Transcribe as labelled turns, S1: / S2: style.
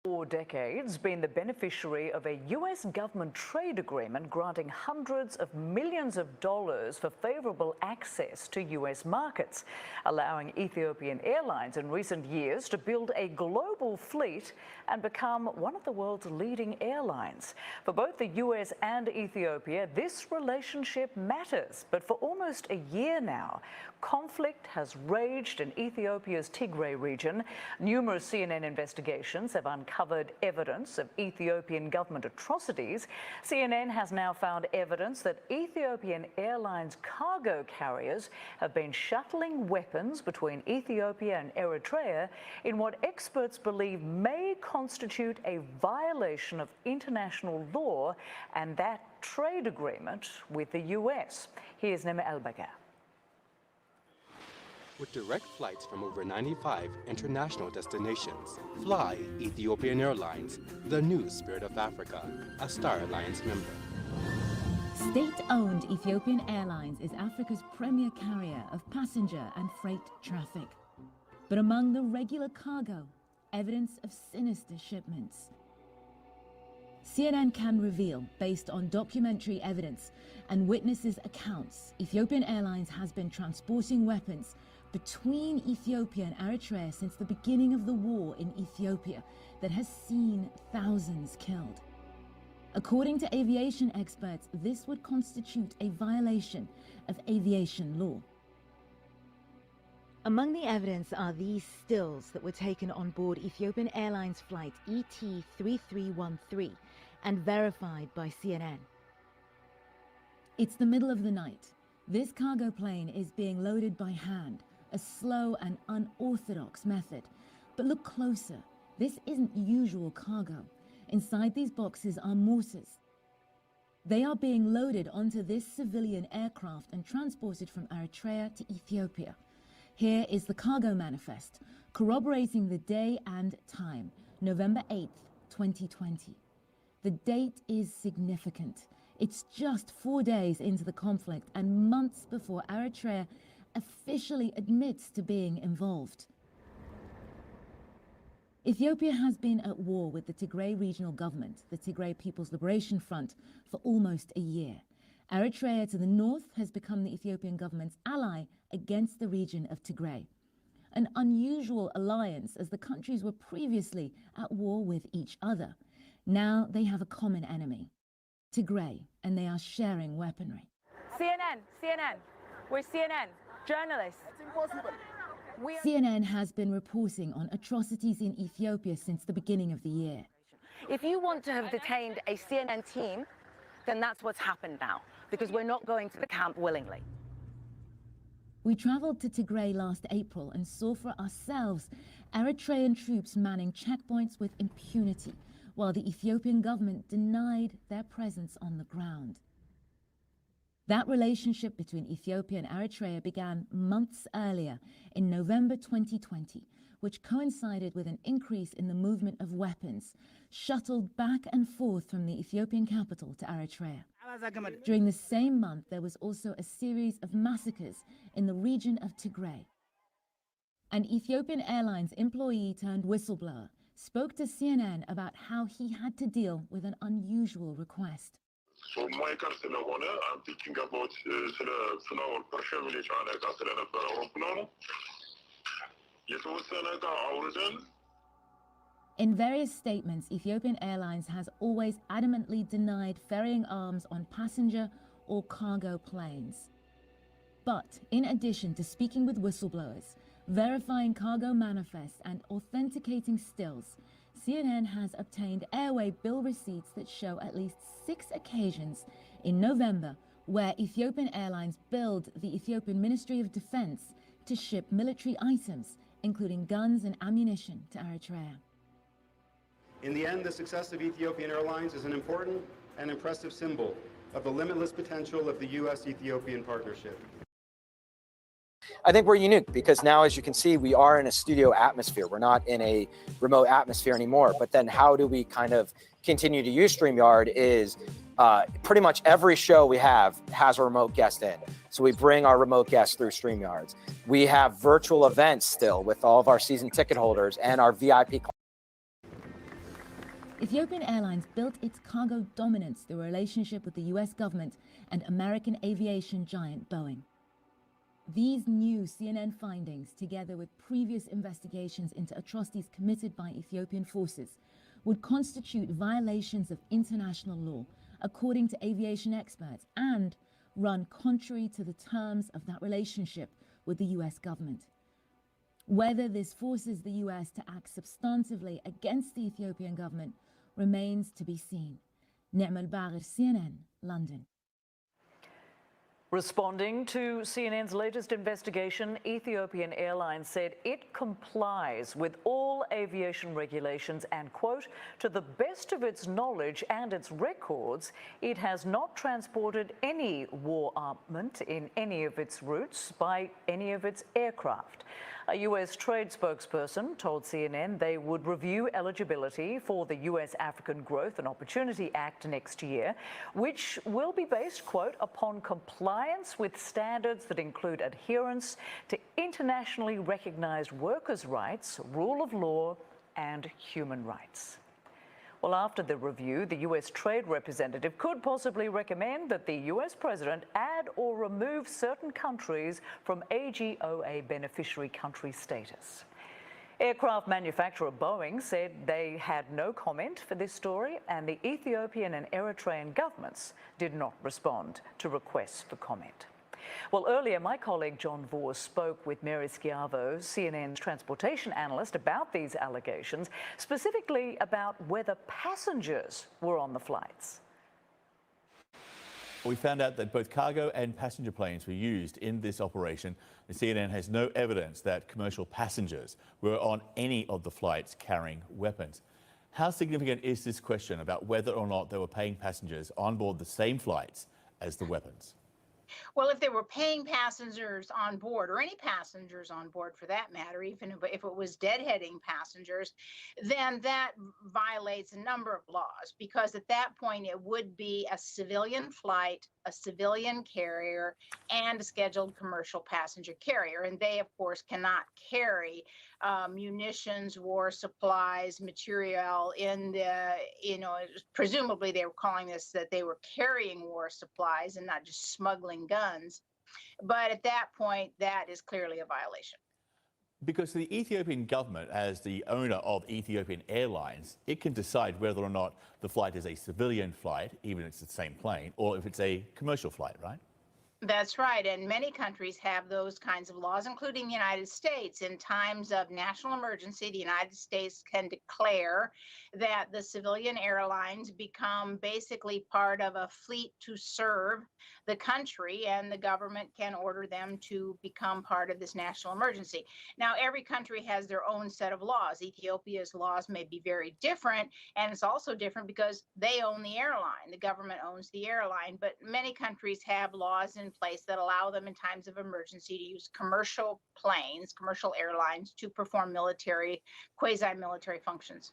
S1: For decades, been the beneficiary of a U.S. government trade agreement granting hundreds of millions of dollars for favorable access to U.S. markets, allowing Ethiopian Airlines in recent years to build a global fleet and become one of the world's leading airlines. For both the U.S. and Ethiopia, this relationship matters. But for almost a year now, conflict has raged in Ethiopia's Tigray region. Numerous CNN investigations have uncovered evidence of Ethiopian government atrocities. CNN has now found evidence that Ethiopian Airlines cargo carriers have been shuttling weapons between Ethiopia and Eritrea in what experts believe may constitute a violation of international law and that trade agreement with the US. Here's Nema El-Baga.
S2: With direct flights from over 95 international destinations, fly Ethiopian Airlines, the new Spirit of Africa, a Star Alliance member.
S3: State-owned Ethiopian Airlines is Africa's premier carrier of passenger and freight traffic. But among the regular cargo, evidence of sinister shipments. CNN can reveal, based on documentary evidence and witnesses' accounts, Ethiopian Airlines has been transporting weapons between Ethiopia and Eritrea since the beginning of the war in Ethiopia that has seen thousands killed. According to aviation experts, this would constitute a violation of aviation law. Among the evidence are these stills that were taken on board Ethiopian Airlines flight ET-3313 and verified by CNN. It's the middle of the night. This cargo plane is being loaded by hand, a slow and unorthodox method. But look closer. This isn't usual cargo. Inside these boxes are mortars. They are being loaded onto this civilian aircraft and transported from Eritrea to Ethiopia. Here is the cargo manifest, corroborating the day and time, November 8th, 2020. The date is significant. It's just 4 days into the conflict and months before Eritrea officially admits to being involved. Ethiopia has been at war with the Tigray regional government, the Tigray People's Liberation Front, for almost a year. Eritrea to the north has become the Ethiopian government's ally against the region of Tigray. An unusual alliance, as the countries were previously at war with each other. Now they have a common enemy, Tigray, and they are sharing weaponry.
S4: CNN, we're CNN, journalists.
S5: That's impossible.
S3: CNN has been reporting on atrocities in Ethiopia since the beginning of the year.
S4: If you want to have detained a CNN team, then that's what's happened now, because we're not going to the camp willingly.
S3: We traveled to Tigray last April and saw for ourselves Eritrean troops manning checkpoints with impunity, while the Ethiopian government denied their presence on the ground. That relationship between Ethiopia and Eritrea began months earlier in November 2020, which coincided with an increase in the movement of weapons, shuttled back and forth from the Ethiopian capital to Eritrea. During the same month, there was also a series of massacres in the region of Tigray. An Ethiopian Airlines employee turned whistleblower spoke to CNN about how he had to deal with an unusual request.
S5: So my I'm thinking about
S3: In various statements, Ethiopian Airlines has always adamantly denied ferrying arms on passenger or cargo planes. But in addition to speaking with whistleblowers, verifying cargo manifests and authenticating stills, CNN has obtained airway bill receipts that show at least 6 occasions in November where Ethiopian Airlines billed the Ethiopian Ministry of Defense to ship military items, including guns and ammunition, to Eritrea.
S6: In the end, the success of Ethiopian Airlines is an important and impressive symbol of the limitless potential of the U.S.-Ethiopian partnership.
S7: I think we're unique because now, as you can see, we are in a studio atmosphere. We're not in a remote atmosphere anymore. But then how do we kind of continue to use StreamYard is pretty much every show we have has a remote guest in. So we bring our remote guests through StreamYards. We have virtual events still with all of our season ticket holders and our VIP.
S3: Ethiopian Airlines built its cargo dominance through a relationship with the US government and American aviation giant Boeing. These new CNN findings, together with previous investigations into atrocities committed by Ethiopian forces, would constitute violations of international law, according to aviation experts, and run contrary to the terms of that relationship with the US government. Whether this forces the US to act substantively against the Ethiopian government remains to be seen. Ni'ma al-Bagher, CNN, London.
S1: Responding to CNN's latest investigation, Ethiopian Airlines said it complies with all aviation regulations and, quote, to the best of its knowledge and its records, it has not transported any war armament in any of its routes by any of its aircraft. A U.S. trade spokesperson told CNN they would review eligibility for the U.S. African Growth and Opportunity Act next year, which will be based, quote, upon compliance with standards that include adherence to internationally recognized workers' rights, rule of law, and human rights. Well, after the review, the U.S. trade representative could possibly recommend that the U.S. president add or remove certain countries from AGOA beneficiary country status. Aircraft manufacturer Boeing said they had no comment for this story, and the Ethiopian and Eritrean governments did not respond to requests for comment. Well, earlier, my colleague John Vore spoke with Mary Schiavo, CNN's transportation analyst, about these allegations, specifically about whether passengers were on the flights.
S8: We found out that both cargo and passenger planes were used in this operation. The CNN has no evidence that commercial passengers were on any of the flights carrying weapons. How significant is this question about whether or not they were paying passengers on board the same flights as the weapons?
S9: Well, if they were paying passengers on board, or any passengers on board for that matter, even if it was deadheading passengers, then that violates a number of laws, because at that point it would be a civilian flight, a civilian carrier, and a scheduled commercial passenger carrier. And they, of course, cannot carry munitions, war supplies, material in the, presumably they were calling this that they were carrying war supplies and not just smuggling guns. But at that point, that is clearly a violation.
S8: Because the Ethiopian government, as the owner of Ethiopian Airlines, it can decide whether or not the flight is a civilian flight, even if it's the same plane, or if it's a commercial flight, right?
S9: That's right. And many countries have those kinds of laws, including the United States. In times of national emergency, the United States can declare that the civilian airlines become basically part of a fleet to serve the country, and the government can order them to become part of this national emergency. Now, every country has their own set of laws. Ethiopia's laws may be very different, and it's also different because they own the airline. The government owns the airline, but many countries have laws in place that allow them in times of emergency to use commercial planes, commercial airlines, to perform military, quasi-military functions.